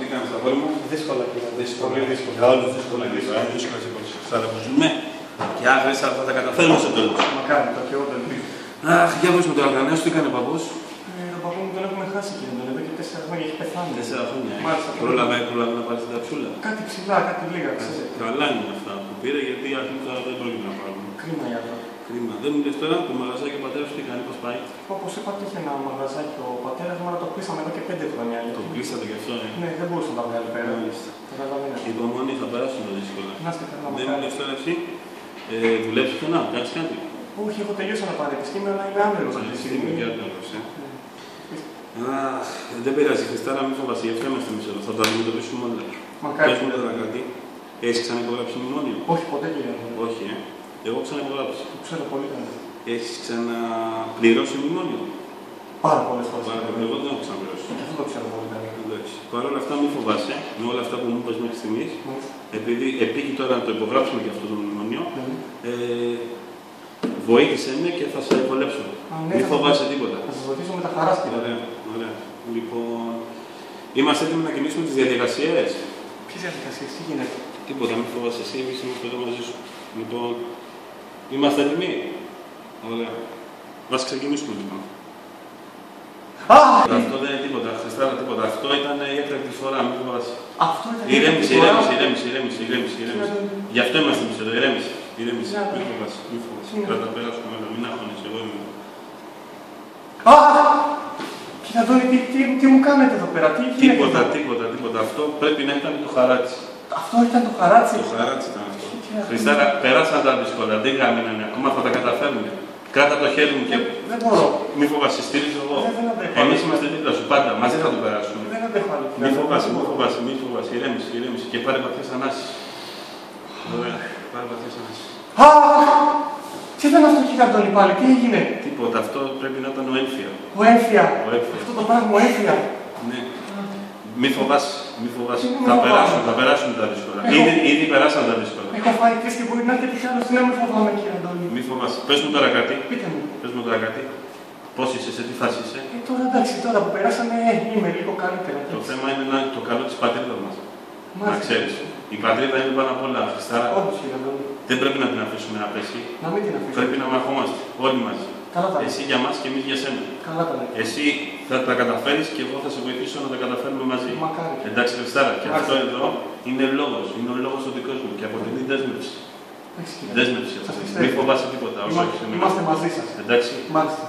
τι κάνεις αγόρι μου? Δύσκολα κύριε. Πολύ δύσκολα. Για όλους δύσκολα. Δύσκολα σε πολλά που ζούμε. Και άγρες θα τα καταφέρουμε στο τέλος. Μακάρι, το και εγώ το ελπίζω. Αχ, για δώσ' μου τον Αργανέα σου, τι κάνει ο παππούς? Τον παππού μου τον έχουμε χάσει κύριε Αντώνη, εδώ και 4 χρόνια έχει πεθάνει. 4 χρόνια. Μάλιστα. Πρόλαβε να πάρει την ταψούλα. Κάτι ψηλά, κάτι λίγα, ξέρετε. Καλά είναι αυτά που πήρε, γιατί αρχικά δεν πρόκειται να πάρουμε. Κρίμα για αυτό. Κρίμα. Δεν μου λες τώρα το μαγαζάκι ο πατέρας σου τι κάνει, πώς πάει? Όπως είπατε, είχε ένα μαγαζάκι ο πατέρας μου, αλλά το κλείσαμε εδώ και 5 χρόνια. Το κλείσατε γι' αυτό, Ναι, δεν μπορούσα να τα βγάλει πέρα. Καταλαβαίνετε. Η υπομονή θα περάσουν τα δύσκολα. Να είστε καλά, Δεν μου λες τώρα εσύ, δουλεύεις πουθενά, κάνεις κάτι? Όχι, έχω τελειώσει ένα πανεπιστήμιο, αλλά είμαι άμελος αυτή τη στιγμή. Αχ, δεν πειράζει, Χριστάρα, μην φοβάσαι, γι' αυτό είμαστε εμείς εδώ. Θα τα αντιμετωπίσουμε όλα. Πες μου τώρα κάτι. Έχεις ξαναυπογράψει μνημόνιο? Όχι, ποτέ κύριε Αντώνη. Όχι, εγώ ξαναυπογράψει. Το ξέρω πολύ καλά. Έχεις ξαναπληρώσει μνημόνιο? Πάρα πολλές φορές. Εγώ δεν έχω ξαναπληρώσει. Και αυτό το ξέρω πολύ καλά. Παρ' όλα αυτά, μην φοβάσαι με όλα αυτά που μου είπες μέχρι στιγμής. Επειδή επήγει τώρα να το υπογράψουμε και αυτό το μνημόνιο, βοήθησε με και θα σε βολέψω. Μην φοβάσαι τίποτα. Θα σας βοηθήσω με τα χαράς κύριε. Ωραία, ωραία. Λοιπόν, είμαστε έτοιμοι να κινήσουμε τις διαδικασίες. Ποιες διαδικασίες, τι γίνεται? Τίποτα, μην φοβάσαι εσύ, εμείς είμαστε εδώ μαζί σου. Λοιπόν, είμαστε έτοιμοι. Ωραία. Ας ξεκινήσουμε λοιπόν. Αυτό δεν είναι τίποτα, Χριστάρα, τίποτα. Αυτό ήταν η έκτακτη φορά, μην φοβάσαι. Αυτό ήταν η έκτακτη φορά. Ηρέμησε. Γι' αυτό είμαστε εμείς εδώ, ηρέμησε. Μην φοβάσαι, μην φοβάσαι. Θα τα περάσουμε όλα, μην αγχώνεσαι, εγώ είμαι. Κύριε Αντώνη, τι μου κάνετε εδώ πέρα, τι γίνεται? Τίποτα. Αυτό πρέπει να ήταν το χαράτσι. Αυτό ήταν το χαράτσι? Το χαράτσι ήταν αυτό. Χριστάρα, περάσαν τα δύσκολα, δεν κάμινανε, ακόμα θα τα καταφέρουμε. Κράτα το χέρι μου και. Δεν μπορώ. Μη φοβάσαι, στηρίζω εγώ. Εμείς είμαστε δίπλα σου πάντα, μαζί θα το περάσουμε. Δεν αντέχω άλλο. Μη φοβάσαι, ηρέμησε και πάρε βαθιές ανάσεις. Ωραία, πάρε βαθιές ανάσεις. Τι ήταν αυτό κύριε Αντώνη πάλι, τι έγινε? Τίποτα, αυτό πρέπει να ήταν ο έμφυα. Ο έμφυα. Αυτό το πράγμα, ο έμφυα. Ναι. Μη φοβάσαι. Θα περάσουν τα δύσκολα. Ήδη περάσαν τα δύσκολα. Έχω φάει 3 και μπορεί να έρθει κι άλλο, να μην φοβάμαι κύριε Αντώνη. Μη φοβάσαι. Πες μου τώρα κάτι. Πείτε μου. Πώς είσαι, σε τι φάση είσαι? Τώρα εντάξει, τώρα που περάσαμε είμαι λίγο καλύτερα. Το θέμα είναι το καλό της πατρίδας μας. Να ξέρεις. Η πατρίδα είναι πάνω απ' όλα, Χριστάρα. Δεν πρέπει να την αφήσουμε να πέσει. Να μην την αφήσουμε. Πρέπει να μαχόμαστε όλοι μαζί. Εσύ για μας και εμείς για σένα. Εσύ θα τα καταφέρεις και εγώ θα σε βοηθήσω να τα καταφέρουμε μαζί. Μακάρι. Εντάξει, Χριστάρα. Και αυτό εδώ είναι λόγος. Είναι ο λόγος ο δικός μου και αποτελεί δέσμευση. Δέσμευση. Μην φοβάσαι τίποτα. Είμαστε μαζί σας. Εντάξει. Μάλιστα.